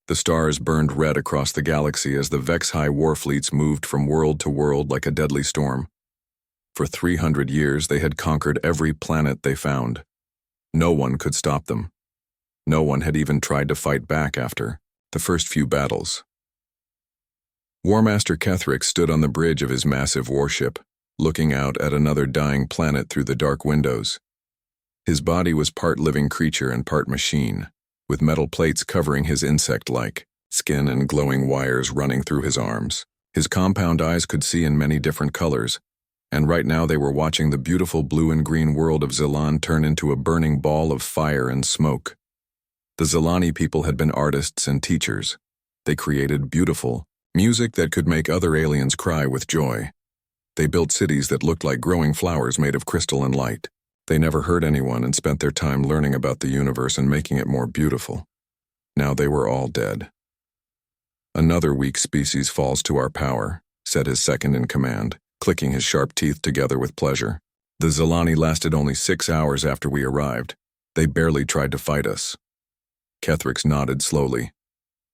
The stars burned red across the galaxy as the Vex-High war fleets moved from world to world like a deadly storm. For 300 years, they had conquered every planet they found. No one could stop them. No one had even tried to fight back after the first few battles. War Master Kethrix stood on the bridge of his massive warship, looking out at another dying planet through the dark windows. His body was part living creature and part machine, with metal plates covering his insect-like skin and glowing wires running through his arms. His compound eyes could see in many different colors, and right now they were watching the beautiful blue and green world of Zilan turn into a burning ball of fire and smoke. The Zilani people had been artists and teachers. They created beautiful music that could make other aliens cry with joy. They built cities that looked like growing flowers made of crystal and light. They never hurt anyone and spent their time learning about the universe and making it more beautiful. Now they were all dead. "Another weak species falls to our power," said his second-in-command, clicking his sharp teeth together with pleasure. "The Zilani lasted only 6 hours after we arrived. They barely tried to fight us." Kethrix nodded slowly.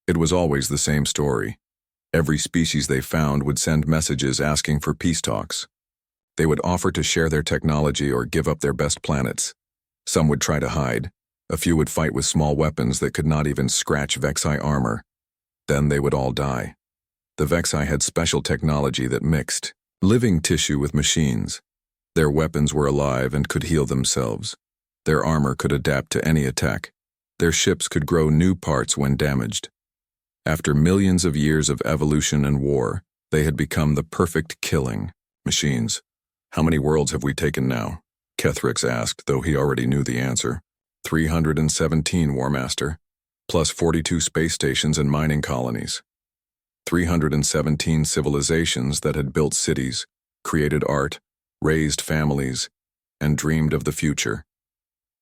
It was always the same story. Every species they found would send messages asking for peace talks. They would offer to share their technology or give up their best planets. Some would try to hide. A few would fight with small weapons that could not even scratch Vex-High armor. Then they would all die. The Vex-High had special technology that mixed living tissue with machines. Their weapons were alive and could heal themselves. Their armor could adapt to any attack. Their ships could grow new parts when damaged. After millions of years of evolution and war, they had become the perfect killing machines. "How many worlds have we taken now?" Kethrix asked, though he already knew the answer. 317, War Master, plus 42 space stations and mining colonies. 317 civilizations that had built cities, created art, raised families, and dreamed of the future.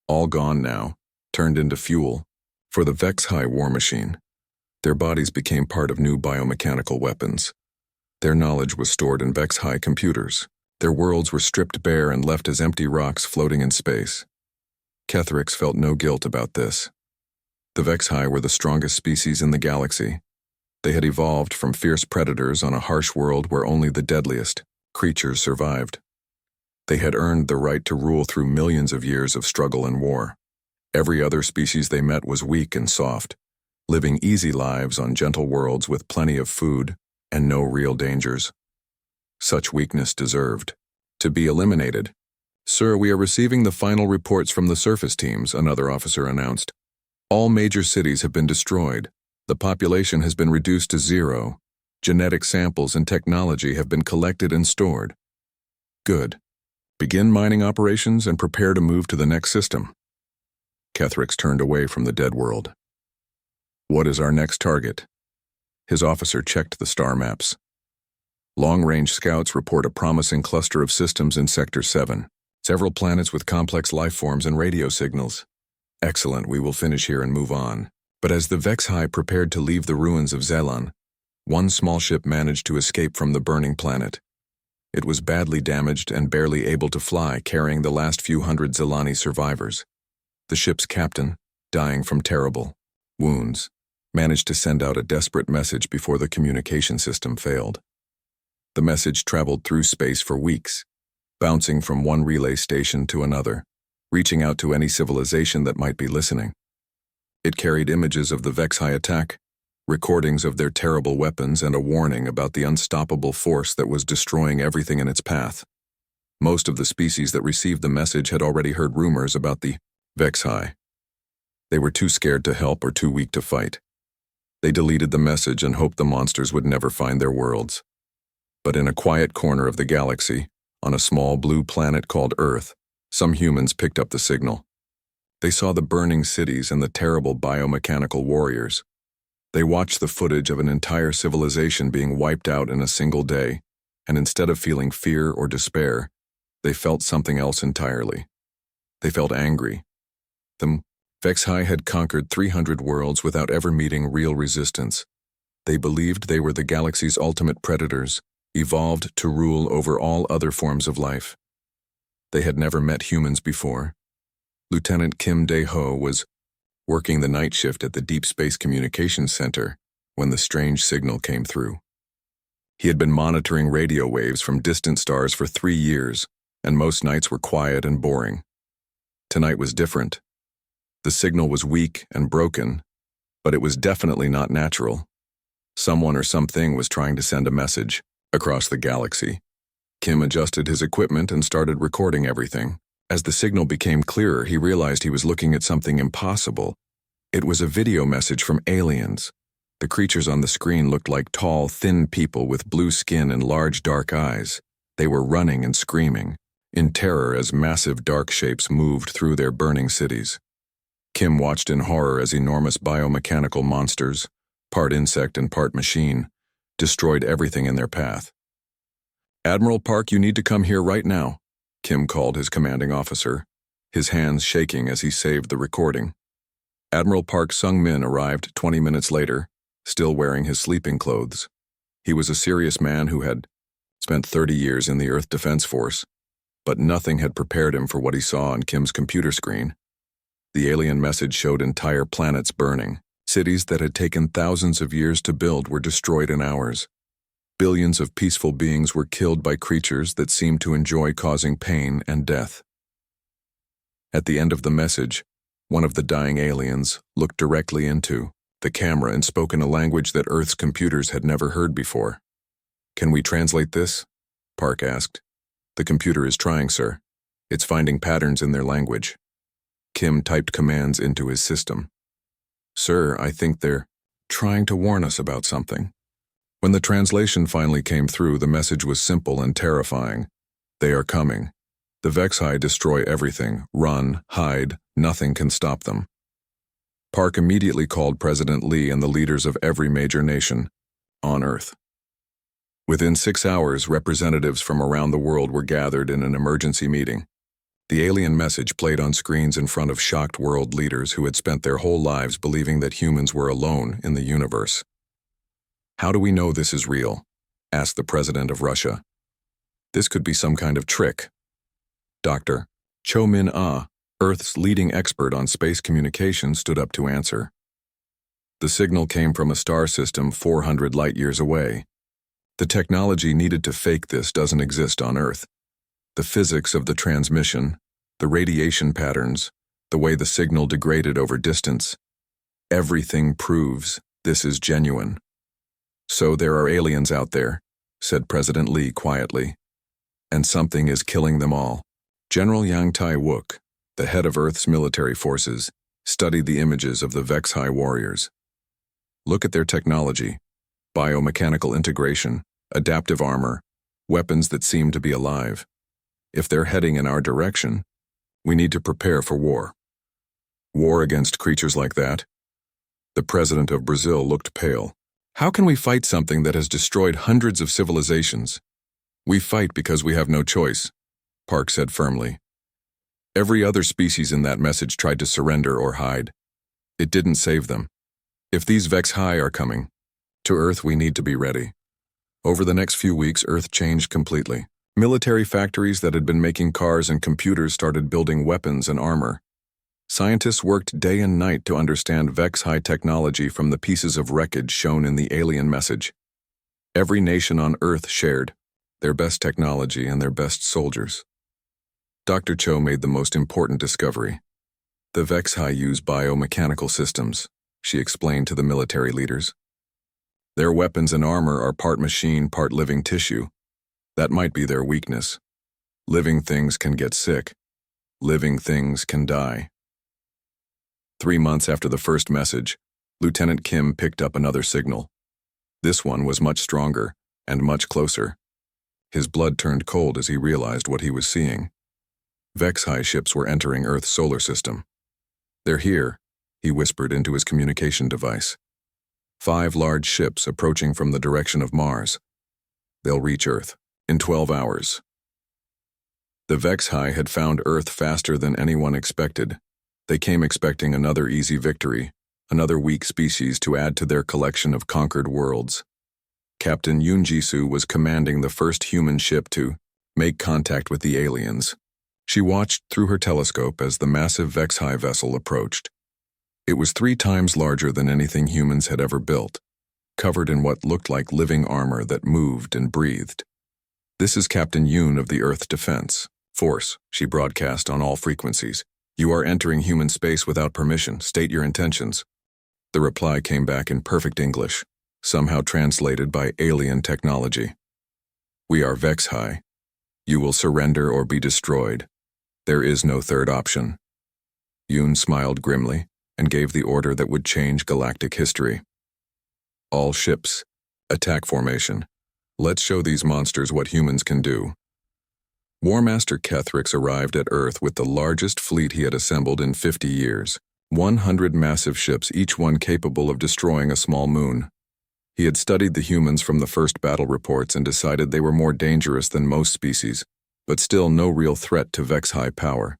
All gone now, turned into fuel for the Vex-High war machine. Their bodies became part of new biomechanical weapons. Their knowledge was stored in Vex-High computers. Their worlds were stripped bare and left as empty rocks floating in space. Kethrix felt no guilt about this. The Vex-High were the strongest species in the galaxy. They had evolved from fierce predators on a harsh world where only the deadliest creatures survived. They had earned the right to rule through millions of years of struggle and war. Every other species they met was weak and soft, living easy lives on gentle worlds with plenty of food and no real dangers. Such weakness deserved to be eliminated. "Sir, we are receiving the final reports from the surface teams," another officer announced. "All major cities have been destroyed. The population has been reduced to 0. Genetic samples and technology have been collected and stored." "Good. Begin mining operations and prepare to move to the next system." Kethrix turned away from the dead world. "What is our next target?" His officer checked the star maps. "Long-range scouts report a promising cluster of systems in Sector 7. Several planets with complex life forms and radio signals." "Excellent, we will finish here and move on." But as the Vex-High prepared to leave the ruins of Zilan, one small ship managed to escape from the burning planet. It was badly damaged and barely able to fly, carrying the last few hundred Zilani survivors. The ship's captain, dying from terrible wounds, managed to send out a desperate message before the communication system failed. The message traveled through space for weeks, bouncing from one relay station to another, reaching out to any civilization that might be listening. It carried images of the Vex-High attack, recordings of their terrible weapons, and a warning about the unstoppable force that was destroying everything in its path. Most of the species that received the message had already heard rumors about the Vex-High. They were too scared to help or too weak to fight. They deleted the message and hoped the monsters would never find their worlds. But in a quiet corner of the galaxy, on a small blue planet called Earth, some humans picked up the signal. They saw the burning cities and the terrible biomechanical warriors. They watched the footage of an entire civilization being wiped out in a single day, and instead of feeling fear or despair, they felt something else entirely. They felt angry. The Vex-High had conquered 300 worlds without ever meeting real resistance. They believed they were the galaxy's ultimate predators, evolved to rule over all other forms of life. They had never met humans before. Lieutenant Kim Dae-ho was working the night shift at the Deep Space Communications Center when the strange signal came through. He had been monitoring radio waves from distant stars for 3 years, and most nights were quiet and boring. Tonight was different. The signal was weak and broken, but it was definitely not natural. Someone or something was trying to send a message across the galaxy. Kim adjusted his equipment and started recording everything. As the signal became clearer, he realized he was looking at something impossible. It was a video message from aliens. The creatures on the screen looked like tall, thin people with blue skin and large, dark eyes. They were running and screaming, in terror as massive dark shapes moved through their burning cities. Kim watched in horror as enormous biomechanical monsters, part insect and part machine, destroyed everything in their path. "Admiral Park, you need to come here right now," Kim called his commanding officer, his hands shaking as he saved the recording. Admiral Park Sung-min arrived 20 minutes later, still wearing his sleeping clothes. He was a serious man who had spent 30 years in the Earth Defense Force, but nothing had prepared him for what he saw on Kim's computer screen. The alien message showed entire planets burning. Cities that had taken thousands of years to build were destroyed in hours. Billions of peaceful beings were killed by creatures that seemed to enjoy causing pain and death. At the end of the message, one of the dying aliens looked directly into the camera and spoke in a language that Earth's computers had never heard before. "Can we translate this?" Park asked. "The computer is trying, sir. It's finding patterns in their language." Kim typed commands into his system. "Sir, I think they're trying to warn us about something." When the translation finally came through, the message was simple and terrifying. "They are coming. The Vexhai destroy everything. Run, hide, nothing can stop them." Park immediately called President Lee and the leaders of every major nation on Earth. Within 6 hours, representatives from around the world were gathered in an emergency meeting. The alien message played on screens in front of shocked world leaders who had spent their whole lives believing that humans were alone in the universe. "How do we know this is real?" asked the president of Russia. "This could be some kind of trick." Dr. Cho Min-ah, Earth's leading expert on space communication, stood up to answer. "The signal came from a star system 400 light-years away. The technology needed to fake this doesn't exist on Earth. The physics of the transmission, the radiation patterns, the way the signal degraded over distance, everything proves this is genuine." "So there are aliens out there," said President Lee quietly. "And something is killing them all." General Yang Tai-wook, the head of Earth's military forces, studied the images of the Vexhai warriors. "Look at their technology: biomechanical integration, adaptive armor, weapons that seem to be alive. If they're heading in our direction, we need to prepare for war." "War against creatures like that?" The president of Brazil looked pale. "How can we fight something that has destroyed hundreds of civilizations?" "We fight because we have no choice," Park said firmly. "Every other species in that message tried to surrender or hide. It didn't save them. If these Vexhai are coming to Earth, we need to be ready." Over the next few weeks, Earth changed completely. Military factories that had been making cars and computers started building weapons and armor. Scientists worked day and night to understand Vexhai technology from the pieces of wreckage shown in the alien message. Every nation on Earth shared their best technology and their best soldiers. Dr. Cho made the most important discovery. "The Vexhai use biomechanical systems," she explained to the military leaders. "Their weapons and armor are part machine, part living tissue. That might be their weakness. Living things can get sick. Living things can die." 3 months after the first message, Lieutenant Kim picked up another signal. This one was much stronger and much closer. His blood turned cold as he realized what he was seeing. Vexhai ships were entering Earth's solar system. "They're here," he whispered into his communication device. 5 large ships approaching from the direction of Mars. They'll reach Earth in 12 hours. The Vexhai had found Earth faster than anyone expected. They came expecting another easy victory, another weak species to add to their collection of conquered worlds. Captain Yoon Jisoo was commanding the first human ship to make contact with the aliens. She watched through her telescope as the massive Vexhai vessel approached. It was 3 times larger than anything humans had ever built, covered in what looked like living armor that moved and breathed. "This is Captain Yoon of the Earth Defense Force," she broadcast on all frequencies. "You are entering human space without permission. State your intentions." The reply came back in perfect English, somehow translated by alien technology. "We are Vex-High. You will surrender or be destroyed. There is no third option." Yoon smiled grimly and gave the order that would change galactic history. "All ships, attack formation. Let's show these monsters what humans can do." War Master Kethrix arrived at Earth with the largest fleet he had assembled in 50 years. 100 massive ships, each one capable of destroying a small moon. He had studied the humans from the first battle reports and decided they were more dangerous than most species, but still no real threat to Vex-High power.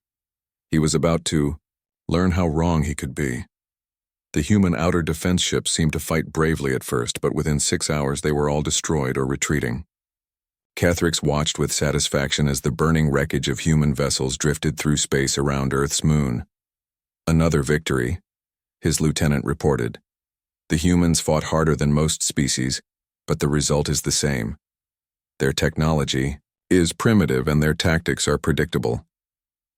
He was about to learn how wrong he could be. The human outer defense ships seemed to fight bravely at first, but within 6 hours they were all destroyed or retreating. Kethrix watched with satisfaction as the burning wreckage of human vessels drifted through space around Earth's moon. "Another victory," his lieutenant reported. "The humans fought harder than most species, but the result is the same. Their technology is primitive and their tactics are predictable."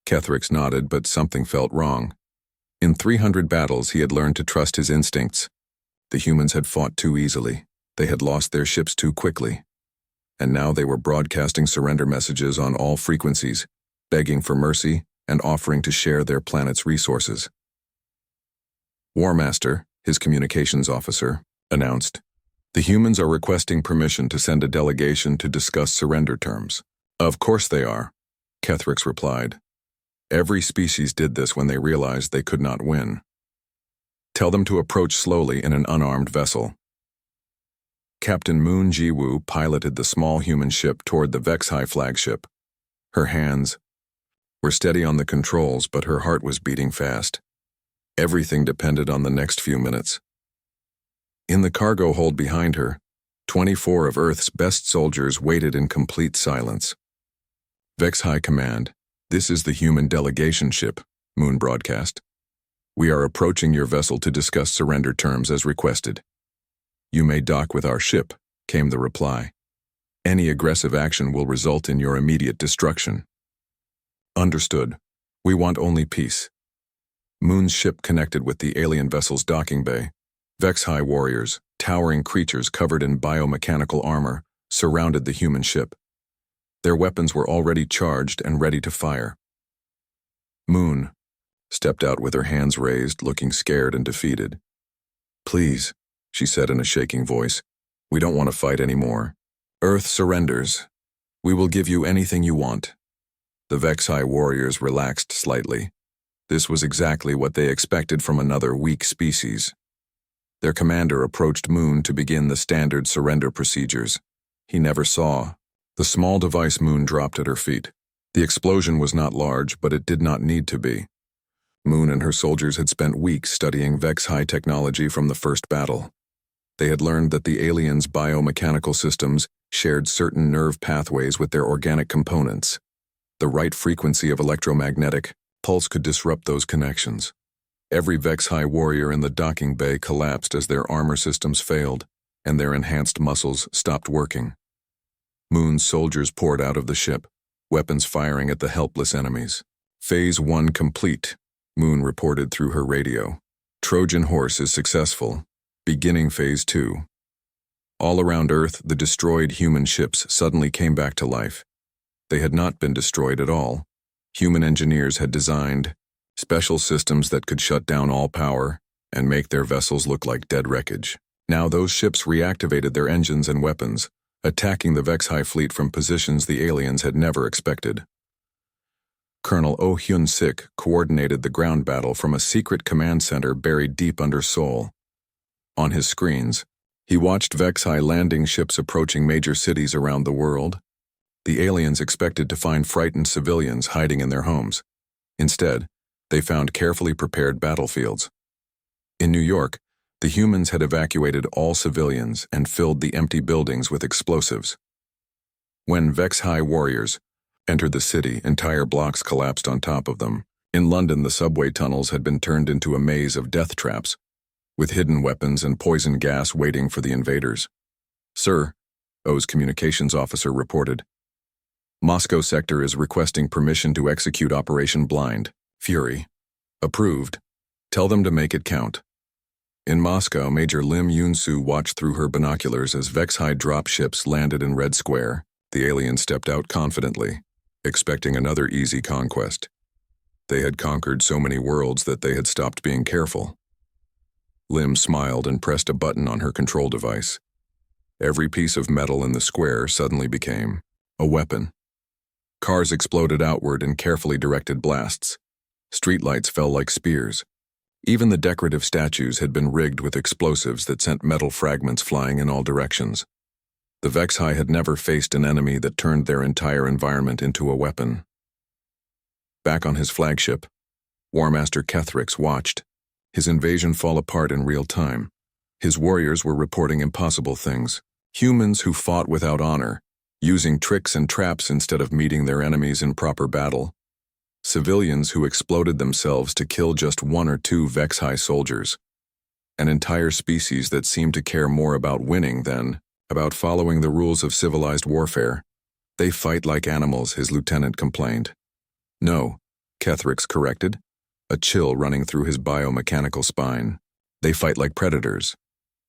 Kethrix nodded, but something felt wrong. In 300 battles, he had learned to trust his instincts. The humans had fought too easily. They had lost their ships too quickly. And now they were broadcasting surrender messages on all frequencies, begging for mercy and offering to share their planet's resources. War Master, his communications officer, announced, "The humans are requesting permission to send a delegation to discuss surrender terms." "Of course they are," Kethrix replied. "Every species did this when they realized they could not win. Tell them to approach slowly in an unarmed vessel." Captain Moon Ji-woo piloted the small human ship toward the Vex-High flagship. Her hands were steady on the controls, but her heart was beating fast. Everything depended on the next few minutes. In the cargo hold behind her, 24 of Earth's best soldiers waited in complete silence. "Vex-High Command, this is the human delegation ship," Moon broadcast. "We are approaching your vessel to discuss surrender terms as requested." "You may dock with our ship," came the reply. "Any aggressive action will result in your immediate destruction." "Understood. We want only peace." Moon's ship connected with the alien vessel's docking bay. Vex-High warriors, towering creatures covered in biomechanical armor, surrounded the human ship. Their weapons were already charged and ready to fire. Moon stepped out with her hands raised, looking scared and defeated. "Please," she said in a shaking voice, "we don't want to fight anymore. Earth surrenders. We will give you anything you want." The Vex-High warriors relaxed slightly. This was exactly what they expected from another weak species. Their commander approached Moon to begin the standard surrender procedures. He never saw the small device Moon dropped at her feet. The explosion was not large, but it did not need to be. Moon and her soldiers had spent weeks studying Vex-High technology from the first battle. They had learned that the aliens' biomechanical systems shared certain nerve pathways with their organic components. The right frequency of electromagnetic pulse could disrupt those connections. Every Vex-High warrior in the docking bay collapsed as their armor systems failed, and their enhanced muscles stopped working. Moon's soldiers poured out of the ship, weapons firing at the helpless enemies. "Phase 1 complete," Moon reported through her radio. "Trojan horse is successful. Beginning Phase 2. All around Earth, the destroyed human ships suddenly came back to life. They had not been destroyed at all. Human engineers had designed special systems that could shut down all power and make their vessels look like dead wreckage. Now those ships reactivated their engines and weapons, attacking the Vex-High fleet from positions the aliens had never expected. Colonel Oh Hyun-sik coordinated the ground battle from a secret command center buried deep under Seoul. On his screens, he watched Vex-High landing ships approaching major cities around the world. The aliens expected to find frightened civilians hiding in their homes. Instead, they found carefully prepared battlefields. In New York, the humans had evacuated all civilians and filled the empty buildings with explosives. When Vex-High warriors entered the city, entire blocks collapsed on top of them, In London, the subway tunnels had been turned into a maze of death traps, with hidden weapons and poison gas waiting for the invaders. "Sir," O's communications officer reported, "Moscow sector is requesting permission to execute Operation Blind Fury. Approved. Tell them to make it count." In Moscow, Major Lim Yun-Su watched through her binoculars as Vex-High dropships landed in Red Square. The aliens stepped out confidently, expecting another easy conquest. They had conquered so many worlds that they had stopped being careful. Lim smiled and pressed a button on her control device. Every piece of metal in the square suddenly became a weapon. Cars exploded outward in carefully directed blasts. Streetlights fell like spears. Even the decorative statues had been rigged with explosives that sent metal fragments flying in all directions. The Vex-High had never faced an enemy that turned their entire environment into a weapon. Back on his flagship, War Master Kethrix watched his invasion fall apart in real time. His warriors were reporting impossible things. Humans who fought without honor, using tricks and traps instead of meeting their enemies in proper battle. Civilians who exploded themselves to kill just one or two Vex-High soldiers. An entire species that seemed to care more about winning than about following the rules of civilized warfare. "They fight like animals," his lieutenant complained. "No," Kethrix corrected, a chill running through his biomechanical spine. "They fight like predators,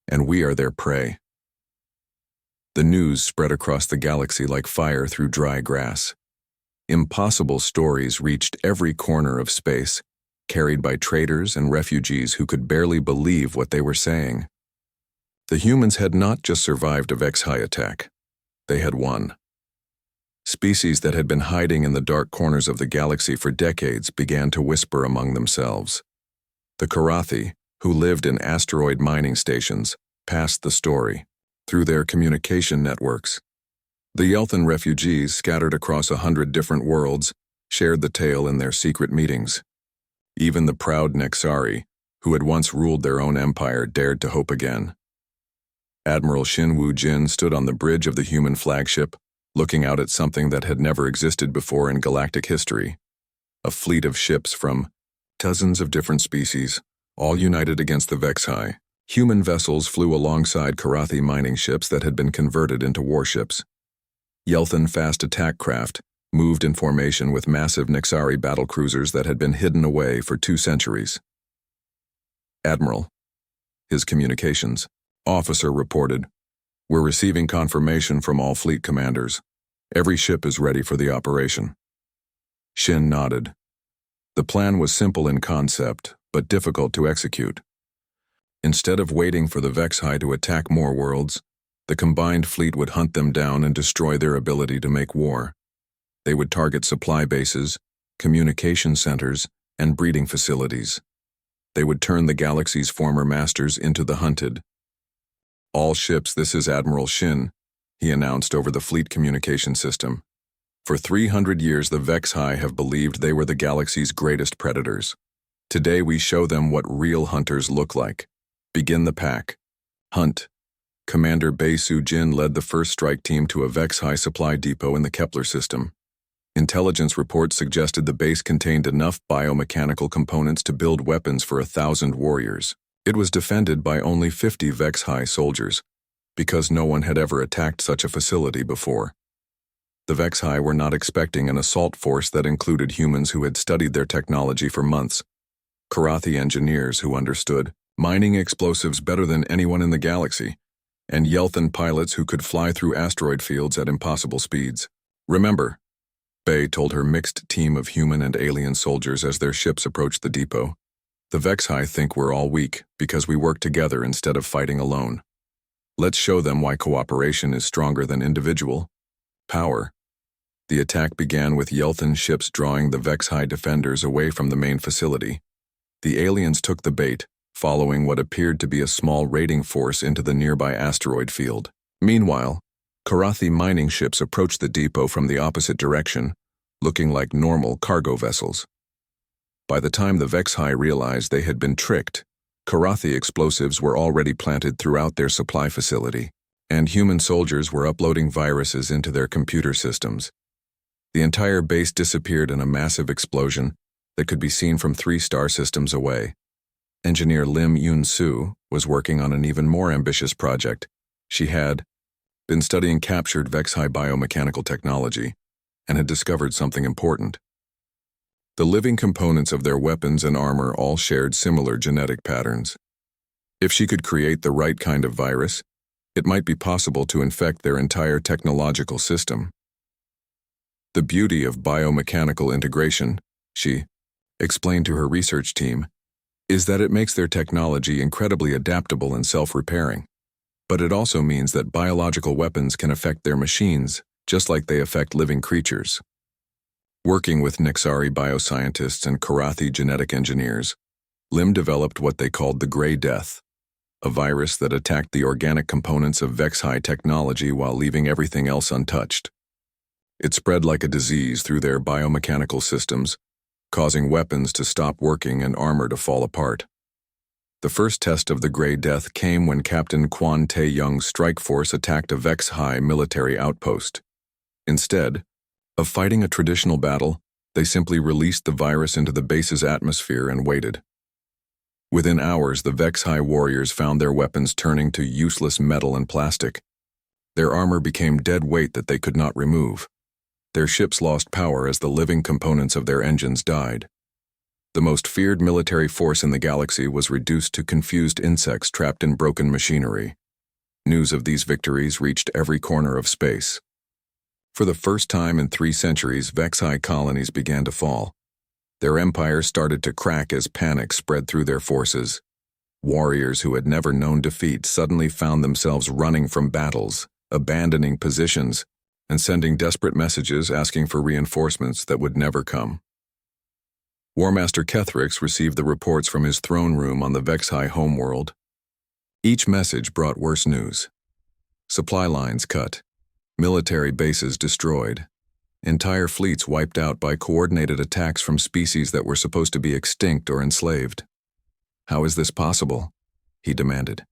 and we are their prey." The news spread across the galaxy like fire through dry grass. Impossible stories reached every corner of space, carried by traders and refugees who could barely believe what they were saying. The humans had not just survived a Vex-High attack. They had won. Species that had been hiding in the dark corners of the galaxy for decades began to whisper among themselves. The Karathi, who lived in asteroid mining stations, passed the story through their communication networks. The Yelthan refugees, scattered across 100 different worlds, shared the tale in their secret meetings. Even the proud Nexari, who had once ruled their own empire, dared to hope again. Admiral Shin Woo-jin stood on the bridge of the human flagship, looking out at something that had never existed before in galactic history. A fleet of ships from dozens of different species, all united against the Vex-High. Human vessels flew alongside Karathi mining ships that had been converted into warships. Yelthan fast attack craft moved in formation with massive Nexari battlecruisers that had been hidden away for 2 centuries. "Admiral," his communications officer reported, "we're receiving confirmation from all fleet commanders. Every ship is ready for the operation." Shin nodded. The plan was simple in concept, but difficult to execute. Instead of waiting for the Vex-High to attack more worlds, the combined fleet would hunt them down and destroy their ability to make war. They would target supply bases, communication centers, and breeding facilities. They would turn the galaxy's former masters into the hunted. "All ships, this is Admiral Shin," he announced over the fleet communication system. "For 300 years, the Vex-High have believed they were the galaxy's greatest predators. Today we show them what real hunters look like. Begin the pack. Hunt." Commander Bae Su-jin led the first strike team to a Vex-High supply depot in the Kepler system. Intelligence reports suggested the base contained enough biomechanical components to build weapons for 1,000 warriors. It was defended by only 50 Vex-High soldiers, because no one had ever attacked such a facility before. The Vex-High were not expecting an assault force that included humans who had studied their technology for months, Karathi engineers who understood mining explosives better than anyone in the galaxy, and Yelthan pilots who could fly through asteroid fields at impossible speeds. "Remember," Bae told her mixed team of human and alien soldiers as their ships approached the depot, "the Vex-High think we're all weak because we work together instead of fighting alone. Let's show them why cooperation is stronger than individual power." The attack began with Yelthan ships drawing the Vex-High defenders away from the main facility. The aliens took the bait, following what appeared to be a small raiding force into the nearby asteroid field. Meanwhile, Karathi mining ships approached the depot from the opposite direction, looking like normal cargo vessels. By the time the Vex-High realized they had been tricked, Karathi explosives were already planted throughout their supply facility, and human soldiers were uploading viruses into their computer systems. The entire base disappeared in a massive explosion, that could be seen from 3 star systems away. Engineer Lim Yoon-soo was working on an even more ambitious project. She had been studying captured Vex-High biomechanical technology and had discovered something important. The living components of their weapons and armor all shared similar genetic patterns. If she could create the right kind of virus, it might be possible to infect their entire technological system. The beauty of biomechanical integration, she explained to her research team, is that it makes their technology incredibly adaptable and self-repairing. But it also means that biological weapons can affect their machines, just like they affect living creatures. Working with Nixari bioscientists and Karathi genetic engineers, Lim developed what they called the Grey Death, a virus that attacked the organic components of Vex-High technology while leaving everything else untouched. It spread like a disease through their biomechanical systems, causing weapons to stop working and armor to fall apart. The first test of the Grey Death came when Captain Kwon Tae-young's strike force attacked a Vex-High military outpost. Instead of fighting a traditional battle, they simply released the virus into the base's atmosphere and waited. Within hours, the Vex-High warriors found their weapons turning to useless metal and plastic. Their armor became dead weight that they could not remove. Their ships lost power as the living components of their engines died. The most feared military force in the galaxy was reduced to confused insects trapped in broken machinery. News of these victories reached every corner of space. For the first time in 3 centuries, Vex-High colonies began to fall. Their empire started to crack as panic spread through their forces. Warriors who had never known defeat suddenly found themselves running from battles, abandoning positions, and sending desperate messages asking for reinforcements that would never come. War Master Kethrix received the reports from his throne room on the Vex-High homeworld. Each message brought worse news. Supply lines cut, military bases destroyed, entire fleets wiped out by coordinated attacks from species that were supposed to be extinct or enslaved. "How is this possible?" he demanded.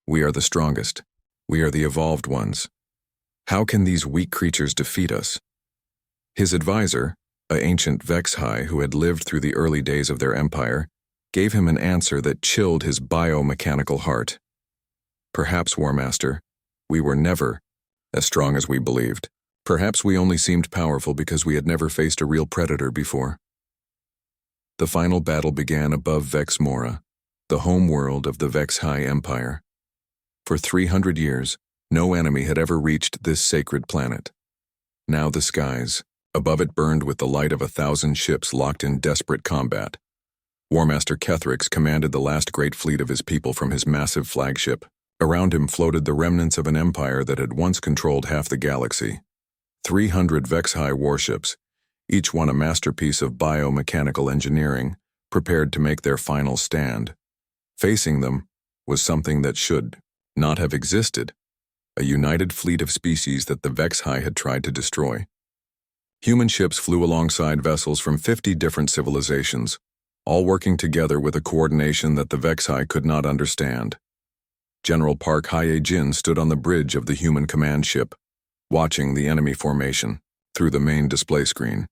"We are the strongest. We are the evolved ones. How can these weak creatures defeat us?" His advisor, an ancient Vex-High who had lived through the early days of their empire, gave him an answer that chilled his biomechanical heart. "Perhaps, War Master, we were never as strong as we believed. Perhaps we only seemed powerful because we had never faced a real predator before." The final battle began above Vex Mora, the home world of the Vex-High Empire. For 300 years, no enemy had ever reached this sacred planet. Now the skies above it burned with the light of 1,000 ships locked in desperate combat. War Master Kethrix commanded the last great fleet of his people from his massive flagship. Around him floated the remnants of an empire that had once controlled half the galaxy. 300 Vex-High warships, each one a masterpiece of biomechanical engineering, prepared to make their final stand. Facing them was something that should not have existed, a united fleet of species that the Vex-High had tried to destroy. Human ships flew alongside vessels from 50 different civilizations, all working together with a coordination that the Vex-High could not understand. General Park Hye-jin stood on the bridge of the human command ship, watching the enemy formation through the main display screen.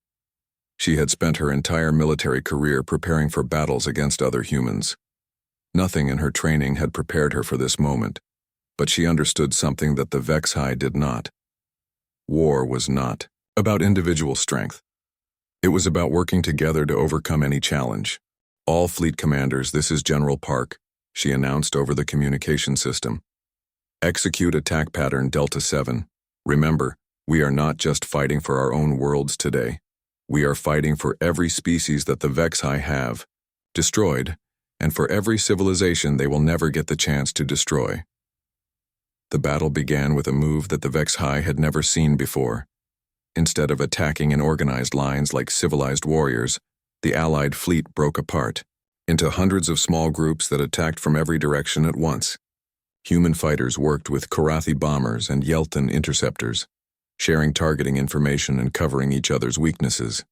She had spent her entire military career preparing for battles against other humans. Nothing in her training had prepared her for this moment, but she understood something that the Vex-High did not. War was not about individual strength. It was about working together to overcome any challenge. "All fleet commanders, this is General Park," she announced over the communication system. "Execute attack pattern Delta 7. Remember, we are not just fighting for our own worlds today. We are fighting for every species that the Vex-High have destroyed, and for every civilization they will never get the chance to destroy." The battle began with a move that the Vex-High had never seen before. Instead of attacking in organized lines like civilized warriors, the Allied fleet broke apart into hundreds of small groups that attacked from every direction at once. Human fighters worked with Karathi bombers and Yelton interceptors, sharing targeting information and covering each other's weaknesses.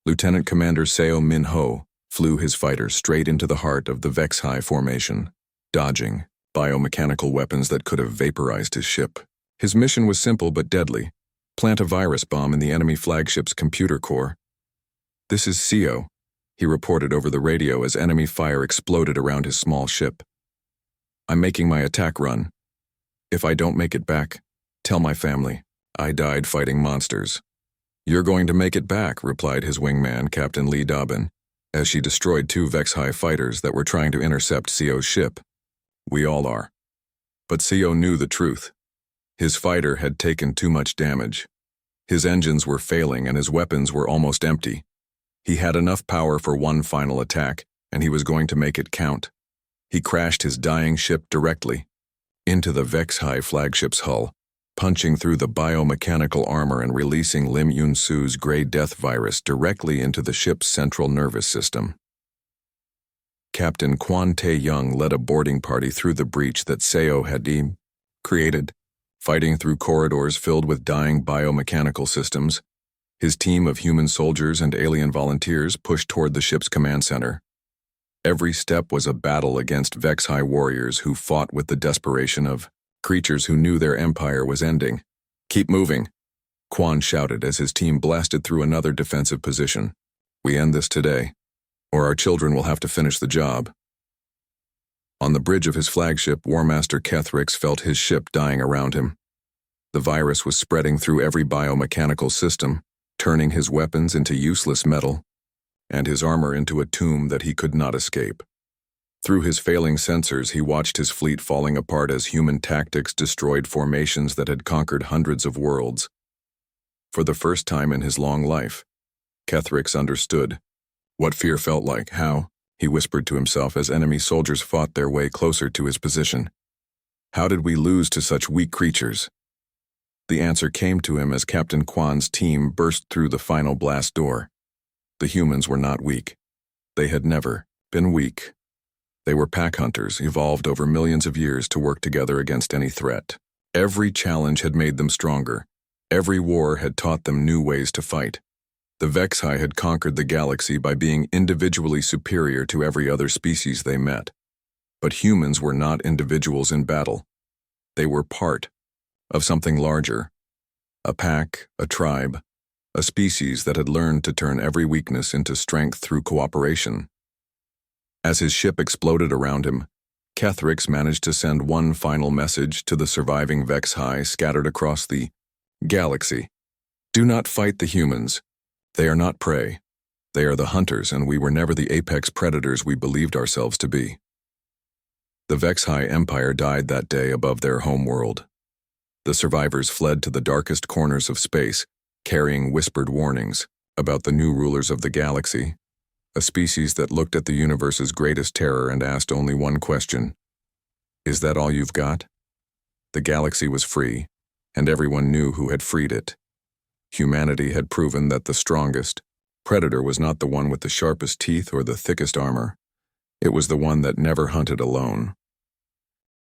Lieutenant Commander Seo Min-ho flew his fighters straight into the heart of the Vex-High formation, dodging biomechanical weapons that could have vaporized his ship. His mission was simple but deadly: plant a virus bomb in the enemy flagship's computer core. "This is Seo," he reported over the radio as enemy fire exploded around his small ship. "I'm making my attack run. If I don't make it back, tell my family I died fighting monsters." "You're going to make it back," replied his wingman, Captain Lee Dobbin, as she destroyed 2 Vex-High fighters that were trying to intercept CO's ship. "We all are." But CO knew the truth. His fighter had taken too much damage. His engines were failing and his weapons were almost empty. He had enough power for one final attack, and he was going to make it count. He crashed his dying ship directly into the Vex-High flagship's hull, punching through the biomechanical armor and releasing Lim Yun-Su's Grey Death virus directly into the ship's central nervous system. Captain Kwon Tae-young led a boarding party through the breach that Seo had created, fighting through corridors filled with dying biomechanical systems. His team of human soldiers and alien volunteers pushed toward the ship's command center. Every step was a battle against Vex-High warriors who fought with the desperation of creatures who knew their empire was ending. "Keep moving," Kwon shouted as his team blasted through another defensive position. "We end this today, or our children will have to finish the job." On the bridge of his flagship, War Master Kethrix felt his ship dying around him. The virus was spreading through every biomechanical system, turning his weapons into useless metal, and his armor into a tomb that he could not escape. Through his failing sensors, he watched his fleet falling apart as human tactics destroyed formations that had conquered hundreds of worlds. For the first time in his long life, Kethrix understood what fear felt like. "How?" he whispered to himself as enemy soldiers fought their way closer to his position. "How did we lose to such weak creatures?" The answer came to him as Captain Kwon's team burst through the final blast door. The humans were not weak. They had never been weak. They were pack hunters, evolved over millions of years to work together against any threat. Every challenge had made them stronger. Every war had taught them new ways to fight. The Vex-High had conquered the galaxy by being individually superior to every other species they met. But humans were not individuals in battle. They were part of something larger. A pack, a tribe, a species that had learned to turn every weakness into strength through cooperation. As his ship exploded around him, Kethrix managed to send one final message to the surviving Vex-High scattered across the galaxy. "Do not fight the humans. They are not prey. They are the hunters, and we were never the apex predators we believed ourselves to be." The Vex-High Empire died that day above their home world. The survivors fled to the darkest corners of space, carrying whispered warnings about the new rulers of the galaxy, a species that looked at the universe's greatest terror and asked only one question: "Is that all you've got?" The galaxy was free, and everyone knew who had freed it. Humanity had proven that the strongest predator was not the one with the sharpest teeth or the thickest armor. It was the one that never hunted alone.